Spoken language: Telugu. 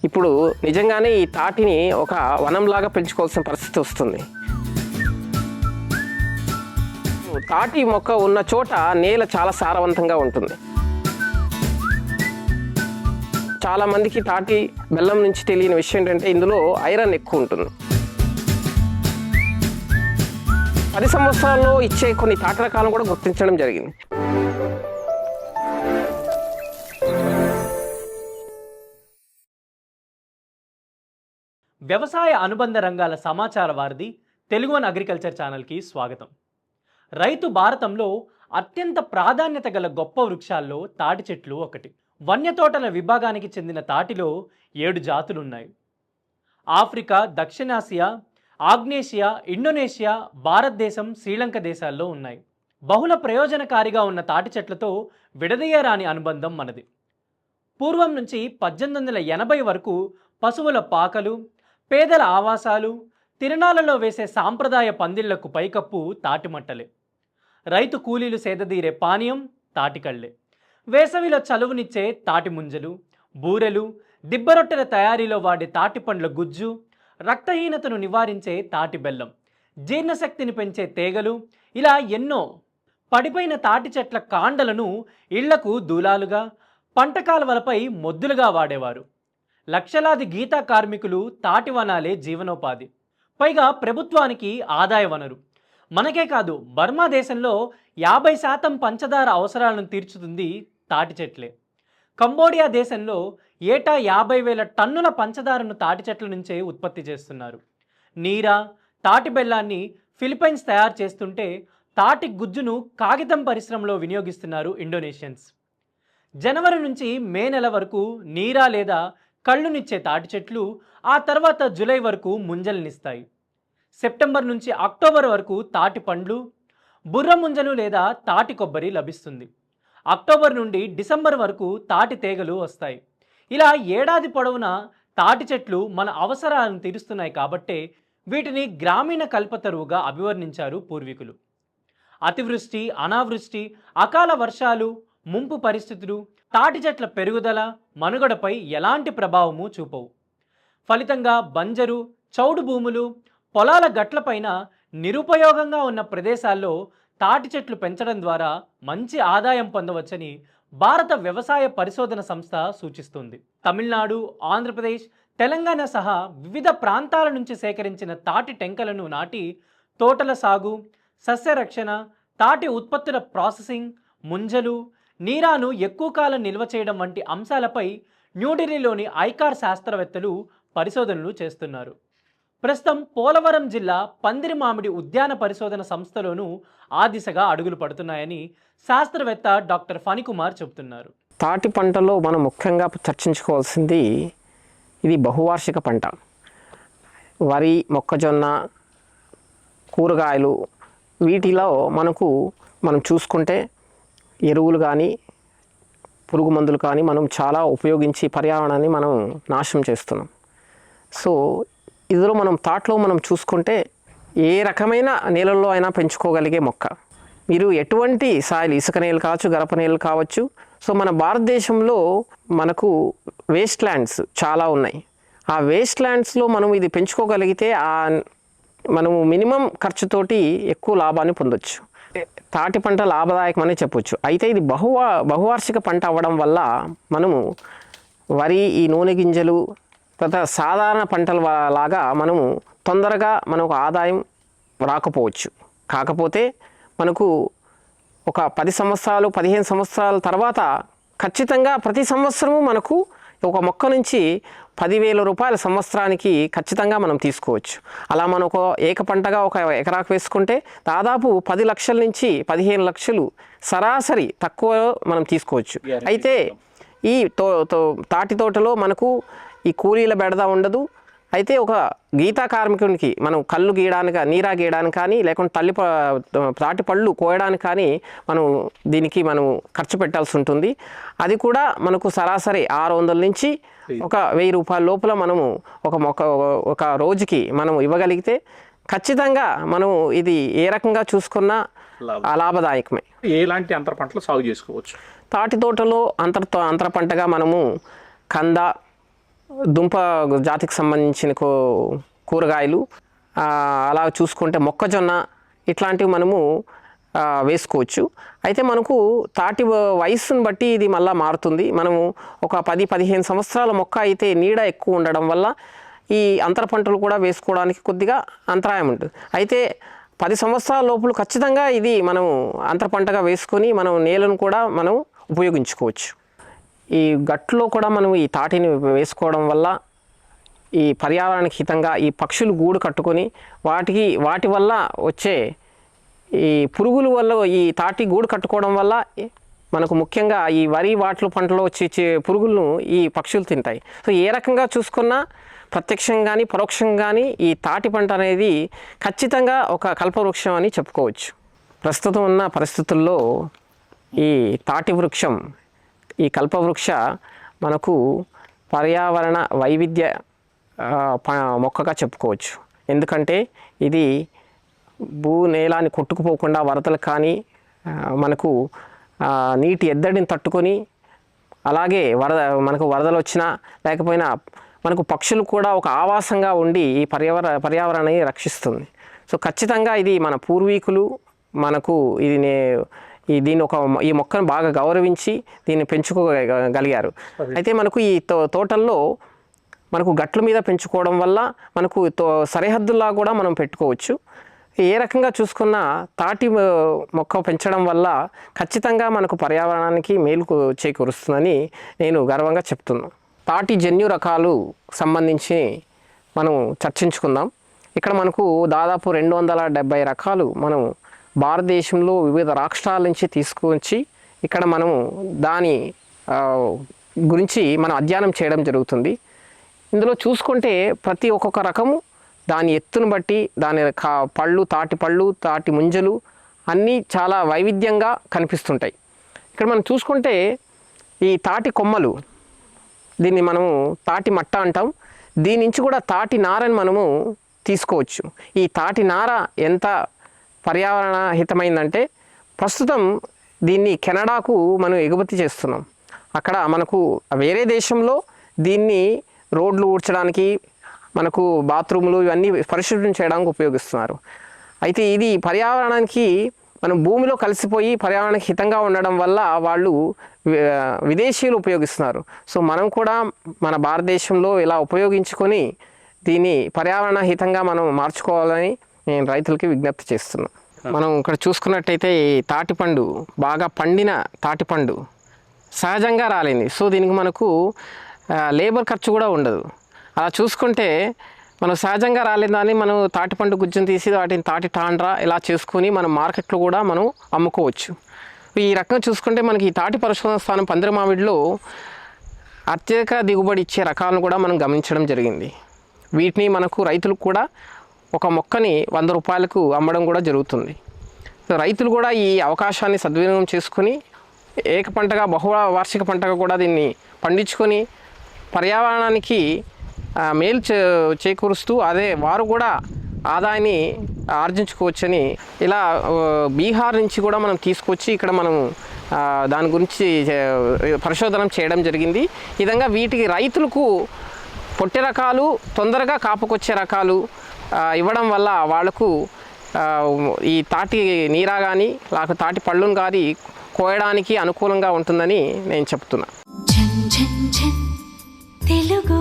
ఇప్పుడు నిజంగానే ఈ తాటిని ఒక వనంలాగా పెంచుకోవాల్సిన పరిస్థితి వస్తుంది. తాటి మొక్క ఉన్న చోట నేల చాలా సారవంతంగా ఉంటుంది. చాలామందికి తాటి బెల్లం నుంచి తెలియని విషయం ఏంటంటే ఇందులో ఐరన్ ఎక్కువ ఉంటుంది. 10 సంవత్సరాల్లో ఇచ్చే కొన్ని తాటి రకాలను కూడా గుర్తించడం జరిగింది. వ్యవసాయ అనుబంధ రంగాల సమాచార వారిది తెలుగు వన్ అగ్రికల్చర్ ఛానల్కి స్వాగతం. రైతు భారతంలో అత్యంత ప్రాధాన్యత గల గొప్ప వృక్షాల్లో తాటి చెట్లు ఒకటి. వన్యతోటల విభాగానికి చెందిన తాటిలో 7 జాతులున్నాయి. ఆఫ్రికా, దక్షిణాసియా, ఆగ్నేషియా, ఇండోనేషియా, భారతదేశం, శ్రీలంక దేశాల్లో ఉన్నాయి. బహుళ ప్రయోజనకారిగా ఉన్న తాటి చెట్లతో విడదీయరాని అనుబంధం మనది. పూర్వం నుంచి 1880 వరకు పశువుల పాకలు, పేదల ఆవాసాలు, తిరణాలలో వేసే సాంప్రదాయ పందిళ్లకు పైకప్పు తాటిమట్టలే. రైతు కూలీలు సేదదీరే పానీయం తాటికళ్ళే. వేసవిలో చలువునిచ్చే తాటి ముంజలు, బూరెలు, దిబ్బరొట్టెల తయారీలో వాడే తాటి పండ్ల గుజ్జు, రక్తహీనతను నివారించే తాటి బెల్లం, జీర్ణశక్తిని పెంచే తేగలు, ఇలా ఎన్నో. పడిపోయిన తాటి చెట్ల కాండలను ఇళ్లకు దూలాలుగా, పంట కాలువలపై మొద్దులుగా వాడేవారు. లక్షలాది గీతా కార్మికులు తాటి వనాలే జీవనోపాధి, పైగా ప్రభుత్వానికి ఆదాయ వనరు. మనకే కాదు, బర్మా దేశంలో 50% పంచదార అవసరాలను తీర్చుతుంది తాటి చెట్లే. కంబోడియా దేశంలో ఏటా 50,000 టన్నుల పంచదారను తాటి చెట్ల నుంచే ఉత్పత్తి చేస్తున్నారు. నీరా, తాటి బెల్లాన్ని ఫిలిప్పైన్స్ తయారు చేస్తుంటే తాటి గుజ్జును కాగితం పరిశ్రమలో వినియోగిస్తున్నారు ఇండోనేషియన్స్. జనవరి నుంచి మే నెల వరకు నీరా లేదా కళ్ళునిచ్చే తాటి చెట్లు ఆ తర్వాత జూలై వరకు ముంజలనిస్తాయి. సెప్టెంబర్ నుంచి అక్టోబర్ వరకు తాటి పండ్లు, బుర్ర ముంజలు లేదా తాటి కొబ్బరి లభిస్తుంది. అక్టోబర్ నుండి డిసెంబర్ వరకు తాటి తేగలు వస్తాయి. ఇలా ఏడాది పొడవునా తాటి చెట్లు మన అవసరాలను తీరుస్తున్నాయి కాబట్టే వీటిని గ్రామీణ కల్పతరువుగా అభివర్ణించారు పూర్వీకులు. అతివృష్టి, అనావృష్టి, అకాల వర్షాలు, ముంపు పరిస్థితులు తాటి చెట్ల పెరుగుదల, మనుగడపై ఎలాంటి ప్రభావము చూపవు. ఫలితంగా బంజరు, చౌడు భూములు, పొలాల గట్లపైన నిరుపయోగంగా ఉన్న ప్రదేశాల్లో తాటి చెట్లు పెంచడం ద్వారా మంచి ఆదాయం పొందవచ్చని భారత వ్యవసాయ పరిశోధన సంస్థ సూచిస్తుంది. తమిళనాడు, ఆంధ్రప్రదేశ్, తెలంగాణ సహా వివిధ ప్రాంతాల నుంచి సేకరించిన తాటి టెంకలను నాటి తోటల సాగు, సస్యరక్షణ, తాటి ఉత్పత్తుల ప్రాసెసింగ్, ముంజలు, నీరాను ఎక్కువ కాలం నిల్వ చేయడం వంటి అంశాలపై న్యూఢిల్లీలోని ఐకార్ శాస్త్రవేత్తలు పరిశోధనలు చేస్తున్నారు. ప్రస్తుతం పోలవరం జిల్లా పందిరిమామిడి ఉద్యాన పరిశోధన సంస్థలోనూ ఆ దిశగా అడుగులు పడుతున్నాయని శాస్త్రవేత్త డాక్టర్ ఫణికుమార్ చెబుతున్నారు. తాటి పంటలో మనం ముఖ్యంగా చర్చించుకోవాల్సింది ఇది బహువార్షిక పంట. వరి, మొక్కజొన్న, కూరగాయలు వీటిలో మనం చూసుకుంటే ఎరువులు కానీ పురుగు మందులు కానీ మనం చాలా ఉపయోగించి పర్యావరణాన్ని మనం నాశనం చేస్తున్నాం. సో ఇందులో తాటిలో మనం చూసుకుంటే ఏ రకమైన నేలల్లో అయినా పెంచుకోగలిగే మొక్క. మీరు ఎటువంటి సాయిల్, ఇసుక నేలలు కావచ్చు, గరప నేలలు కావచ్చు. సో మన భారతదేశంలో మనకు వేస్ట్ ల్యాండ్స్ చాలా ఉన్నాయి. ఆ వేస్ట్ ల్యాండ్స్లో మనం ఇది పెంచుకోగలిగితే మనము మినిమం ఖర్చుతోటి ఎక్కువ లాభాన్ని పొందొచ్చు. తాటి పంట లాభదాయకమని చెప్పొచ్చు. అయితే ఇది బహువార్షిక పంట అవ్వడం వల్ల మనము వరి, ఈ నూనె గింజలు సాధారణ పంటల లాగా మనము తొందరగా మనకు ఆదాయం రాకపోవచ్చు. కాకపోతే మనకు ఒక 10 సంవత్సరాలు 15 సంవత్సరాల తర్వాత ఖచ్చితంగా ప్రతి సంవత్సరము మనకు ఒక మొక్క నుంచి 10,000 రూపాయల సంవత్సరానికి ఖచ్చితంగా మనం తీసుకోవచ్చు. అలా మనం ఒక ఏక పంటగా ఒక ఎకరాకు వేసుకుంటే దాదాపు 10 లక్షల నుంచి 15 లక్షలు సరాసరి తక్కువ మనం తీసుకోవచ్చు. అయితే ఈ తాటి తోటలో మనకు ఈ కూలీల బెడద ఉండదు. అయితే ఒక గీతా కార్మికునికి మనం కళ్ళు గీయడానికి, నీరా గీయడానికి కానీ, లేకుంటే తాటి పళ్ళు కోయడానికి కానీ దీనికి ఖర్చు పెట్టాల్సి ఉంటుంది. అది కూడా మనకు సరాసరి 600 నుంచి ఒక 1000 రూపాయల లోపల ఒక రోజుకి మనం ఇవ్వగలిగితే ఖచ్చితంగా ఇది ఏ రకంగా చూసుకున్నా లాభదాయకమే. ఎలాంటి అంతర పంటలు సాగు చేసుకోవచ్చు? తాటి తోటలో అంతర పంటగా మనము కంద, దుంప జాతికి సంబంధించిన కూరగాయలు, అలా చూసుకుంటే మొక్కజొన్న ఇట్లాంటివి మనము వేసుకోవచ్చు. అయితే మనకు తాటి వయస్సును బట్టి ఇది మళ్ళీ మారుతుంది. మనము ఒక 10-15 సంవత్సరాల మొక్క అయితే నీడ ఎక్కువ ఉండడం వల్ల ఈ అంతర పంటలు కూడా వేసుకోవడానికి కొద్దిగా అంతరాయం ఉంటుంది. అయితే 10 సంవత్సరాల లోపల ఖచ్చితంగా ఇది మనం అంతర పంటగా వేసుకొని మనం నేలను కూడా మనం ఉపయోగించుకోవచ్చు. ఈ గట్టులో కూడా మనం ఈ తాటిని వేసుకోవడం వల్ల ఈ పర్యావరణానికి హితంగా ఈ పక్షులు గూడు కట్టుకొని వాటి వల్ల వచ్చే ఈ పురుగుల వల్ల ఈ తాటి గూడు కట్టుకోవడం వల్ల మనకు ముఖ్యంగా ఈ వరి వాటిలో పంటలో వచ్చే పురుగులను ఈ పక్షులు తింటాయి. సో ఏ రకంగా చూసుకున్నా ప్రత్యక్షంగా కానీ పరోక్షంగా కానీ ఈ తాటి పంట అనేది ఖచ్చితంగా ఒక కల్పవృక్షం అని చెప్పుకోవచ్చు. ప్రస్తుతం ఉన్న పరిస్థితుల్లో ఈ తాటి వృక్షం, ఈ కల్పవృక్ష మనకు పర్యావరణ వైవిధ్య మొక్కగా చెప్పుకోవచ్చు. ఎందుకంటే ఇది నేలాన్ని కొట్టుకుపోకుండా వరదలు కానీ మనకు నీటి ఎద్దడిని తట్టుకొని, అలాగే మనకు వరదలు వచ్చినా లేకపోయినా మనకు పక్షులు కూడా ఒక ఆవాసంగా ఉండి ఈ పర్యావరణాన్ని రక్షిస్తుంది. సో ఖచ్చితంగా ఇది మన పూర్వీకులు మనకు దీన్ని ఈ మొక్కను బాగా గౌరవించి దీన్ని పెంచుకోగలిగారు. అయితే మనకు ఈ తోటల్లో మనకు గట్ల మీద పెంచుకోవడం వల్ల మనకు సరిహద్దుల్లా కూడా మనం పెట్టుకోవచ్చు. ఏ రకంగా చూసుకున్నా తాటి మొక్క పెంచడం వల్ల ఖచ్చితంగా మనకు పర్యావరణానికి మేలు చేకూరుస్తుందని నేను గర్వంగా చెప్తున్నాను. తాటి జన్యు రకాలు సంబంధించి మనం చర్చించుకుందాం. ఇక్కడ మనకు దాదాపు 270 రకాలు మనం భారతదేశంలో వివిధ రాష్ట్రాల నుంచి తీసుకొచ్చి ఇక్కడ మనము దాని గురించి మనం అధ్యయనం చేయడం జరుగుతుంది. ఇందులో చూసుకుంటే ప్రతి ఒక్కొక్క రకము దాని ఎత్తును బట్టి దాని తాటి పళ్ళు, తాటి ముంజలు అన్నీ చాలా వైవిధ్యంగా కనిపిస్తుంటాయి. ఇక్కడ మనం చూసుకుంటే ఈ తాటి కొమ్మలు, దీన్ని మనము తాటి మట్ట అంటాం. దీని నుంచి కూడా తాటి నారని మనము తీసుకోవచ్చు. ఈ తాటి నార ఎంత పర్యావరణ హితమైందంటే ప్రస్తుతం దీన్ని కెనడాకు మనం ఎగుమతి చేస్తున్నాం. అక్కడ మనకు వేరే దేశంలో దీన్ని రోడ్లు ఊడ్చడానికి, మనకు బాత్రూములు ఇవన్నీ పరిశుభ్రం చేయడానికి ఉపయోగిస్తున్నారు. అయితే ఇది పర్యావరణానికి మనం భూమిలో కలిసిపోయి పర్యావరణానికి హితంగా ఉండడం వల్ల వాళ్ళు విదేశీయులు ఉపయోగిస్తున్నారు. సో మనం కూడా మన భారతదేశంలో ఇలా ఉపయోగించుకొని దీన్ని పర్యావరణ హితంగా మనం మార్చుకోవాలని నేను రైతులకి విజ్ఞప్తి చేస్తున్నాను. మనం ఇక్కడ చూసుకున్నట్టయితే ఈ తాటిపండు బాగా పండిన తాటిపండు సహజంగా రాలింది. సో దీనికి మనకు లేబర్ ఖర్చు కూడా ఉండదు. అలా చూసుకుంటే మనం సహజంగా రాలేదని మనం తాటిపండు గుజ్జును తీసి వాటిని తాటి టాండ్రా ఇలా చేసుకొని మనం మార్కెట్లో కూడా మనం అమ్ముకోవచ్చు. ఈ రకంగా చూసుకుంటే మనకి ఈ తాటి పరిశోధన స్థానం పందిరమామిడిలో అత్యధిక దిగుబడి ఇచ్చే రకాలను కూడా మనం గమనించడం జరిగింది. వీటిని మనకు రైతులకు కూడా ఒక మొక్కని 100 రూపాయలకు అమ్మడం కూడా జరుగుతుంది. సో రైతులు కూడా ఈ అవకాశాన్ని సద్వినియోగం చేసుకొని ఏక పంటగా బహుళ వార్షిక పంటగా కూడా దీన్ని పండించుకొని పర్యావరణానికి మేలు చేకూరుస్తూ అదే వారు కూడా ఆదాయాన్ని ఆర్జించుకోవచ్చని ఇలా బీహార్ నుంచి కూడా మనం తీసుకొచ్చి ఇక్కడ మనం దాని గురించి పరిశోధన చేయడం జరిగింది. ఈ విధంగా వీటికి రైతులకు పొట్టె రకాలు, తొందరగా కాపుకొచ్చే రకాలు ఇవ్వడం వల్ల వాళ్లకు ఈ తాటి నీరా కానీ లేకపోతే తాటి పళ్ళును కానీ కోయడానికి అనుకూలంగా ఉంటుందని నేను చెప్తున్నా. తెలుగు